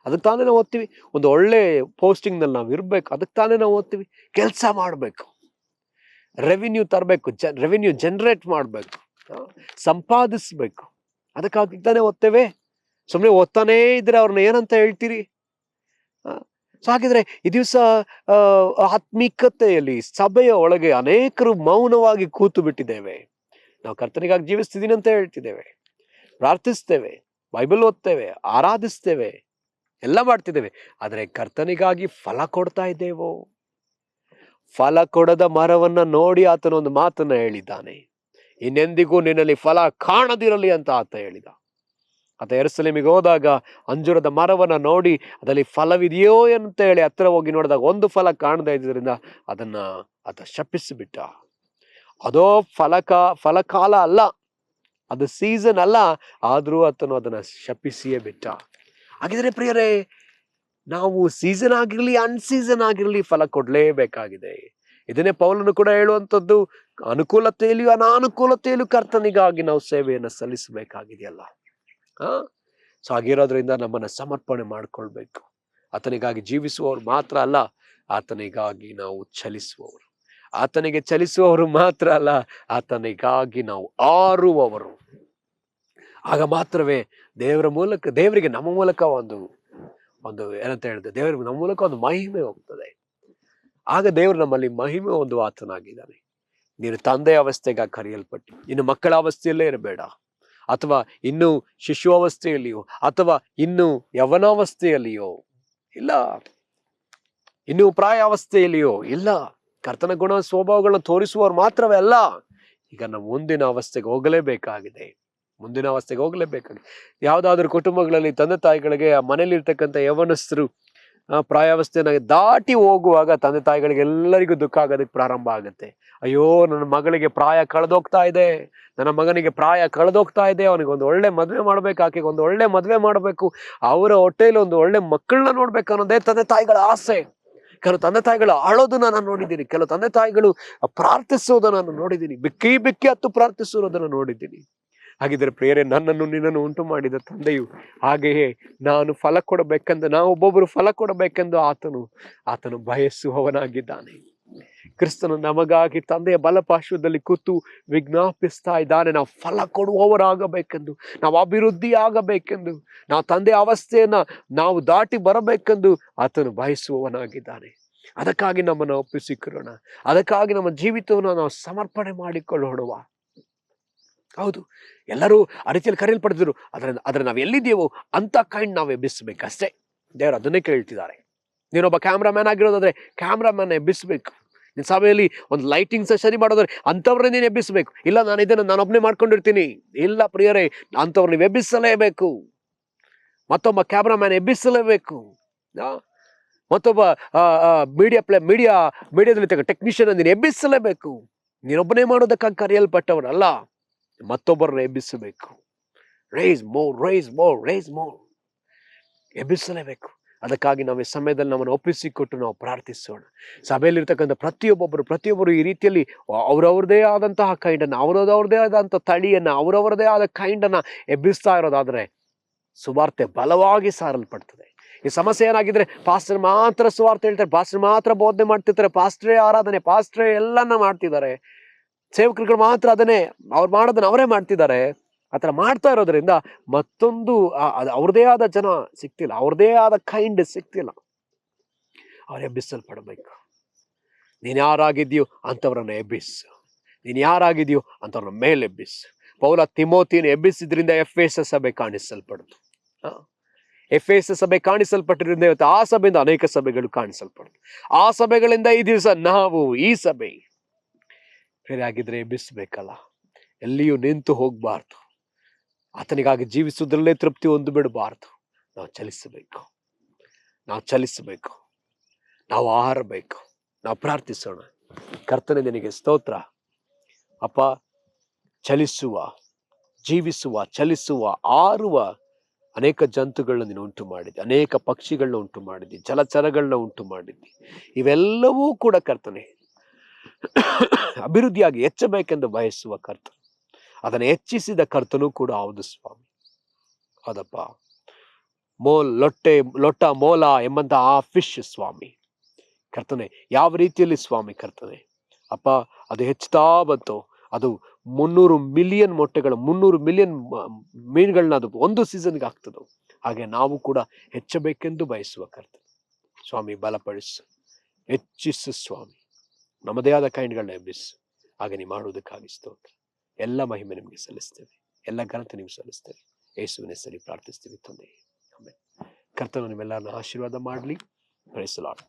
ಅದಕ್ಕೆ ತಾನೇ ನಾವು ಓದ್ತೀವಿ. ಒಂದು ಒಳ್ಳೆ ಪೋಸ್ಟಿಂಗ್ ನಲ್ಲಿ ನಾವು ಇರ್ಬೇಕು, ಅದಕ್ಕೆ ತಾನೇ ನಾವು ಓದ್ತೀವಿ. ಕೆಲಸ ಮಾಡ್ಬೇಕು, ರೆವಿನ್ಯೂ ತರಬೇಕು, ರೆವಿನ್ಯೂ ಜನರೇಟ್ ಮಾಡ್ಬೇಕು, ಸಂಪಾದಿಸ್ಬೇಕು. ಅದಕ್ಕಾಗಿ ತಾನೇ ಓದ್ತೇವೆ. ಸುಮ್ಮನೆ ಓದ್ತಾನೇ ಇದ್ರೆ ಅವ್ರನ್ನ ಏನಂತ ಹೇಳ್ತೀರಿ? ಸೊ ಹಾಗಿದ್ರೆ ಈ ದಿವಸ ಆತ್ಮಿಕತೆಯಲ್ಲಿ ಸಭೆಯ ಒಳಗೆ ಅನೇಕರು ಮೌನವಾಗಿ ಕೂತು ಬಿಟ್ಟಿದ್ದೇವೆ. ನಾವು ಕರ್ತನಿಗಾಗಿ ಜೀವಿಸ್ತಿದ್ದೀನಿ ಅಂತ ಹೇಳ್ತಿದ್ದೇವೆ, ಪ್ರಾರ್ಥಿಸ್ತೇವೆ, ಬೈಬಲ್ ಓದ್ತೇವೆ, ಆರಾಧಿಸ್ತೇವೆ, ಎಲ್ಲ ಮಾಡ್ತಿದ್ದೇವೆ. ಆದ್ರೆ ಕರ್ತನಿಗಾಗಿ ಫಲ ಕೊಡ್ತಾ ಇದ್ದೇವೋ? ಫಲ ಕೊಡದ ಮರವನ್ನ ನೋಡಿ ಆತನ ಒಂದು ಮಾತನ್ನ ಹೇಳಿದ್ದಾನೆ, ಇನ್ನೆಂದಿಗೂ ನಿನ್ನಲ್ಲಿ ಫಲ ಕಾಣದಿರಲಿ ಅಂತ ಆತ ಹೇಳಿದ. ಆತ ಯೆರೂಸಲೇಮಿಗೆ ಹೋದಾಗ ಅಂಜೂರದ ಮರವನ್ನ ನೋಡಿ ಅದರಲ್ಲಿ ಫಲವಿದೆಯೋ ಅಂತ ಹೇಳಿ ಹತ್ರ ಹೋಗಿ ನೋಡಿದಾಗ ಒಂದು ಫಲ ಕಾಣದೇ ಇದ್ರಿಂದ ಅದನ್ನ ಆತ ಶಪಿಸಿಬಿಟ್ಟ. ಅದೋ ಫಲಕಾಲ ಅಲ್ಲ, ಅದು ಸೀಸನ್ ಅಲ್ಲ, ಆದ್ರೂ ಆತನು ಅದನ್ನ ಶಪಿಸಿಯೇ ಬಿಟ್ಟ. ಹಾಗಿದ್ರೆ ಪ್ರಿಯರೇ, ನಾವು ಸೀಸನ್ ಆಗಿರ್ಲಿ ಅನ್ಸೀಸನ್ ಆಗಿರ್ಲಿ ಫಲ ಕೊಡ್ಲೇಬೇಕಾಗಿದೆ. ಇದನ್ನೇ ಪೌಲನು ಕೂಡ ಹೇಳುವಂಥದ್ದು, ಅನುಕೂಲತೆಯಲ್ಲಿಯೂ ಅನಾನುಕೂಲತೆಯಲ್ಲೂ ಕರ್ತನಿಗಾಗಿ ನಾವು ಸೇವೆಯನ್ನು ಸಲ್ಲಿಸಬೇಕಾಗಿದೆಯಲ್ಲ. ಸೊ ಹಾಗಿರೋದ್ರಿಂದ ನಮ್ಮನ್ನ ಸಮರ್ಪಣೆ ಮಾಡ್ಕೊಳ್ಬೇಕು. ಆತನಿಗಾಗಿ ಜೀವಿಸುವವರು ಮಾತ್ರ ಅಲ್ಲ, ಆತನಿಗಾಗಿ ನಾವು ಚಲಿಸುವವರು. ಆತನಿಗೆ ಚಲಿಸುವವರು ಮಾತ್ರ ಅಲ್ಲ, ಆತನಿಗಾಗಿ ನಾವು ಆರುವವರು. ಆಗ ಮಾತ್ರವೇ ದೇವರಿಗೆ ನಮ್ಮ ಮೂಲಕ ಒಂದು ಏನಂತ ಹೇಳಿದೆ, ದೇವರಿಗೆ ನಮ್ಮ ಮೂಲಕ ಒಂದು ಮಹಿಮೆ ಹೋಗ್ತದೆ. ಆಗ ದೇವರು ನಮ್ಮಲ್ಲಿ ಮಹಿಮೆ ಒಂದು ಆತನಾಗಿದ್ದಾನೆ. ನೀನು ತಂದೆಯ ಅವಸ್ಥೆಗಾಗಿ ಕರೆಯಲ್ಪಟ್ಟು ಇನ್ನು ಮಕ್ಕಳ ಅವಸ್ಥೆಯಲ್ಲೇ ಇರಬೇಡ, ಅಥವಾ ಇನ್ನು ಶಿಶು ಅವಸ್ಥೆಯಲ್ಲಿಯೋ, ಅಥವಾ ಇನ್ನು ಯವನಾವಸ್ಥೆಯಲ್ಲಿಯೋ ಇಲ್ಲ, ಇನ್ನು ಪ್ರಾಯಾವಸ್ಥೆಯಲ್ಲಿಯೋ ಇಲ್ಲ. ಕರ್ತನ ಗುಣ ಸ್ವಭಾವಗಳನ್ನು ತೋರಿಸುವವರು ಮಾತ್ರವೇ ಅಲ್ಲ, ಈಗ ನಾವು ಮುಂದಿನ ಅವಸ್ಥೆಗೆ ಹೋಗಲೇಬೇಕಾಗಿದೆ. ಯಾವುದಾದ್ರೂ ಕುಟುಂಬಗಳಲ್ಲಿ ತಂದೆ ತಾಯಿಗಳಿಗೆ ಆ ಮನೇಲಿರ್ತಕ್ಕಂಥ ಯವನಸ್ಥರು ಪ್ರಾಯಾವಸ್ಥೆನ ದಾಟಿ ಹೋಗುವಾಗ ತಂದೆ ತಾಯಿಗಳಿಗೆ ಎಲ್ಲರಿಗೂ ದುಃಖ ಆಗೋದಕ್ಕೆ ಪ್ರಾರಂಭ ಆಗುತ್ತೆ. ಅಯ್ಯೋ, ನನ್ನ ಮಗಳಿಗೆ ಪ್ರಾಯ ಕಳೆದೋಗ್ತಾ ಇದೆ, ನನ್ನ ಮಗನಿಗೆ ಪ್ರಾಯ ಕಳೆದೋಗ್ತಾ ಇದೆ, ಅವನಿಗೆ ಒಂದು ಒಳ್ಳೆ ಮದುವೆ ಮಾಡ್ಬೇಕು, ಆಕೆಗೆ ಒಂದು ಒಳ್ಳೆ ಮದುವೆ ಮಾಡಬೇಕು, ಅವರ ಹೊಟ್ಟೆಯಲ್ಲಿ ಒಂದು ಒಳ್ಳೆ ಮಕ್ಕಳನ್ನ ನೋಡ್ಬೇಕು ಅನ್ನೋದೇ ತಂದೆ ತಾಯಿಗಳ ಆಸೆ. ಕೆಲವು ತಂದೆ ತಾಯಿಗಳು ಆಳೋದನ್ನ ನಾನು ನೋಡಿದ್ದೀನಿ, ಕೆಲವು ತಂದೆ ತಾಯಿಗಳು ಪ್ರಾರ್ಥಿಸೋದನ್ನ ನಾನು ನೋಡಿದ್ದೀನಿ, ಬಿಕ್ಕಿ ಬಿಕ್ಕಿ ಹತ್ತು ಪ್ರಾರ್ಥಿಸೋದನ್ನ ನೋಡಿದ್ದೀನಿ. ಹಾಗಿದ್ರೆ ಪ್ರಿಯರೇ, ನನ್ನನ್ನು ನಿನ್ನನ್ನು ಉಂಟು ಮಾಡಿದ ತಂದೆಯು ಹಾಗೆಯೇ ನಾನು ಫಲ ಕೊಡಬೇಕೆಂದು, ನಾವೊಬ್ಬೊಬ್ಬರು ಫಲ ಕೊಡಬೇಕೆಂದು ಆತನು ಬಯಸುವವನಾಗಿದ್ದಾನೆ. ಕ್ರಿಸ್ತನು ನಮಗಾಗಿ ತಂದೆಯ ಬಲಪಾರ್ಶ್ವದಲ್ಲಿ ಕೂತು ವಿಜ್ಞಾಪಿಸ್ತಾ ಇದ್ದಾನೆ. ನಾವು ಫಲ ಕೊಡುವವರಾಗಬೇಕೆಂದು, ನಾವು ಅಭಿವೃದ್ಧಿ ಆಗಬೇಕೆಂದು, ನಾವು ತಂದೆಯ ಅವಸ್ಥೆಯನ್ನ ನಾವು ದಾಟಿ ಬರಬೇಕೆಂದು ಆತನು ಬಯಸುವವನಾಗಿದ್ದಾನೆ. ಅದಕ್ಕಾಗಿ ನಮ್ಮನ್ನು ಒಪ್ಪಿಸಿಕೊಳ್ಳೋಣ, ಅದಕ್ಕಾಗಿ ನಮ್ಮ ಜೀವಿತವನ್ನು ನಾವು ಸಮರ್ಪಣೆ ಮಾಡಿಕೊಳ್ಳೋಣ. ಹೌದು, ಎಲ್ಲರೂ ಆ ರೀತಿಯಲ್ಲಿ ಕರೆಯಲ್ಪಡ್ತಿದ್ರು, ಆದ್ರೆ ನಾವು ಎಲ್ಲಿದ್ದೇವೋ ಅಂತ ಕೈಂಡ್ ನಾವು ಎಬ್ಬಿಸ್ಬೇಕಷ್ಟೇ. ದೇವರು ಅದನ್ನೇ ಕೇಳ್ತಿದ್ದಾರೆ. ನೀನೊಬ್ಬ ಕ್ಯಾಮ್ರಾಮ್ಯಾನ್ ಆಗಿರೋದಾದ್ರೆ ಕ್ಯಾಮ್ರಾಮ್ಯಾನ್ ಎಬ್ಬಿಸ್ಬೇಕು. ನಿನ್ನ ಸಭೆಯಲ್ಲಿ ಒಂದು ಲೈಟಿಂಗ್ ಸರಿ ಮಾಡೋದ್ರೆ ಅಂಥವ್ರನ್ನ ನೀನು ಎಬ್ಬಿಸ್ಬೇಕು. ಇಲ್ಲ, ನಾನು ಒಬ್ಬನೇ ಮಾಡ್ಕೊಂಡಿರ್ತೀನಿ, ಇಲ್ಲ ಪ್ರಿಯರೇ, ಅಂಥವ್ರು ನೀವು ಎಬ್ಬಿಸಲೇಬೇಕು. ಮತ್ತೊಬ್ಬ ಕ್ಯಾಮ್ರಾಮ್ಯಾನ್ ಎಬ್ಬಿಸಲೇಬೇಕು. ಮತ್ತೊಬ್ಬ ಮೀಡಿಯಾದಲ್ಲಿ ಟೆಕ್ನಿಷಿಯನ್ ನೀನು ಎಬ್ಬಿಸಲೇಬೇಕು. ನೀನೊಬ್ಬನೇ ಮಾಡೋದಕ್ಕಾಗಿ ಕರೆಯಲ್ಪಟ್ಟವನಲ್ಲ, ಮತ್ತೊಬ್ಬರನ್ನ ಎಬ್ಬಿಸಬೇಕು. Rice more ಎಬ್ಬಿಸಲೇಬೇಕು. ಅದಕ್ಕಾಗಿ ನಾವು ಈ ಸಮಯದಲ್ಲಿ ನಮ್ಮನ್ನು ಒಪ್ಪಿಸಿಕೊಟ್ಟು ನಾವು ಪ್ರಾರ್ಥಿಸೋಣ. ಸಭೆಯಲ್ಲಿರ್ತಕ್ಕಂಥ ಪ್ರತಿಯೊಬ್ಬರು ಈ ರೀತಿಯಲ್ಲಿ ಅವರವ್ರದೇ ಆದಂತಹ ಕೈಂಡನ್ನು, ಅವರವ್ರದೇ ಆದಂಥ ತಳಿಯನ್ನು, ಅವರವರದೇ ಆದ ಕೈಂಡನ್ನು ಎಬ್ಬಿಸ್ತಾ ಇರೋದಾದ್ರೆ ಸುವಾರ್ತೆ ಬಲವಾಗಿ ಸಾರಲ್ಪಡ್ತದೆ. ಈ ಸಮಸ್ಯೆ ಏನಾಗಿದ್ರೆ, ಪಾಸ್ಟರ್ ಮಾತ್ರ ಸುವಾರ್ತೆ ಹೇಳ್ತಾರೆ, ಪಾಸ್ಟರ್ ಮಾತ್ರ ಬೋಧನೆ ಮಾಡ್ತಿರ್ತಾರೆ, ಪಾಸ್ಟ್ರೇ ಆರಾಧನೆ, ಪಾಸ್ಟ್ರೇ ಎಲ್ಲನ್ನ ಮಾಡ್ತಿದ್ದಾರೆ, ಸೇವಕರುಗಳು ಮಾತ್ರ ಅದನ್ನೇ ಅವ್ರು ಮಾಡೋದನ್ನ ಅವರೇ ಮಾಡ್ತಿದ್ದಾರೆ. ಆ ಥರ ಮಾಡ್ತಾ ಇರೋದ್ರಿಂದ ಮತ್ತೊಂದು ಅವ್ರದೇ ಆದ ಜನ ಸಿಗ್ತಿಲ್ಲ, ಅವ್ರದೇ ಆದ ಕೈಂಡ್ ಸಿಗ್ತಿಲ್ಲ. ಅವ್ರು ಎಬ್ಬಿಸಲ್ಪಡಬೇಕು. ನೀನು ಯಾರಾಗಿದ್ಯೋ ಅಂಥವ್ರನ್ನ ಎಬ್ಬಿಸು, ನೀನು ಯಾರಾಗಿದೆಯೋ ಅಂಥವ್ರನ್ನ ಮೇಲೆಬ್ಬಿಸು. ಪೌಲ ತಿಮೋತಿಯನ್ನು ಎಬ್ಬಿಸಿದ್ರಿಂದ ಎಫೆಸ ಸಭೆ ಕಾಣಿಸಲ್ಪಡ್ತು. ಎಫೆಸ ಸಭೆ ಕಾಣಿಸಲ್ಪಟ್ಟಿದ್ರಿಂದ ಇವತ್ತು ಆ ಸಭೆಯಿಂದ ಅನೇಕ ಸಭೆಗಳು ಕಾಣಿಸಲ್ಪಡ್ತು. ಆ ಸಭೆಗಳಿಂದ ಈ ದಿವಸ ನಾವು ಈ ಸಭೆ ಆಗಿದ್ರೆ ಎಬ್ಬಿಸ್ಬೇಕಲ್ಲ. ಎಲ್ಲಿಯೂ ನಿಂತು ಹೋಗ್ಬಾರ್ದು. ಆತನಿಗಾಗಿ ಜೀವಿಸುವುದರಲ್ಲೇ ತೃಪ್ತಿ ಹೊಂದು ಬಿಡಬಾರ್ದು. ನಾವು ಚಲಿಸಬೇಕು, ನಾವು ಆಹಾರಬೇಕು, ನಾವು ಪ್ರಾರ್ಥಿಸೋಣ. ಕರ್ತನೆ, ನಿನಗೆ ಸ್ತೋತ್ರ ಅಪ್ಪ. ಚಲಿಸುವ ಆರುವ ಅನೇಕ ಜಂತುಗಳನ್ನ ನೀನು ಉಂಟು ಮಾಡಿದ್ದಿ, ಅನೇಕ ಪಕ್ಷಿಗಳನ್ನ ಉಂಟು ಮಾಡಿದ್ದಿ, ಜಲಚರಗಳನ್ನ ಉಂಟು ಮಾಡಿದ್ದಿ. ಇವೆಲ್ಲವೂ ಕೂಡ ಕರ್ತನೆ ಅಭಿವೃದ್ಧಿಯಾಗಿ ಹೆಚ್ಚಬೇಕೆಂದು ಬಯಸುವ ಕರ್ತನು, ಅದನ್ನು ಹೆಚ್ಚಿಸಿದ ಕರ್ತನೂ ಕೂಡ ಹೌದು ಸ್ವಾಮಿ. ಹೌದಪ್ಪ. ಲೊಟ್ಟ ಮೋಲ ಎಂಬಂತ ಆ ಫಿಶ್ ಸ್ವಾಮಿ ಕರ್ತನೆ, ಯಾವ ರೀತಿಯಲ್ಲಿ ಸ್ವಾಮಿ ಕರ್ತನೆ ಅಪ್ಪ ಅದು ಹೆಚ್ಚುತ್ತಾ ಬಂತು. ಅದು 300 ಮಿಲಿಯನ್ ಮೊಟ್ಟೆಗಳು, 300 ಮಿಲಿಯನ್ ಮೀನುಗಳನ್ನ ಅದು ಒಂದು ಸೀಸನ್ಗೆ ಆಗ್ತದೆ. ಹಾಗೆ ನಾವು ಕೂಡ ಹೆಚ್ಚಬೇಕೆಂದು ಬಯಸುವ ಕರ್ತನೆ ಸ್ವಾಮಿ. ಬಲಪಡಿಸು, ಹೆಚ್ಚಿಸು ಸ್ವಾಮಿ. ನಮ್ಮದೇ ಆದ ಕೈಂಡ್ಗಳನ್ನ ಎಬ್ಬಿಸು. ಹಾಗೆ ನೀವು ಮಾಡುವುದಕ್ಕಾಗಿ ಸ್ತೋತ್ರ. ಎಲ್ಲ ಮಹಿಮೆ ನಿಮಗೆ ಸಲ್ಲಿಸ್ತೇವೆ, ಎಲ್ಲ ಘನತೆ ನಿಮ್ಗೆ ಸಲ್ಲಿಸ್ತೇವೆ. ಯೇಸುವಿನ ಹೆಸರಲ್ಲಿ ಪ್ರಾರ್ಥಿಸ್ತೀವಿ ತಂದೆ, ಆಮೆನ್. ಕರ್ತನು ನಿಮ್ಮೆಲ್ಲರನ್ನ ಆಶೀರ್ವಾದ ಮಾಡಲಿ. Praise the lord.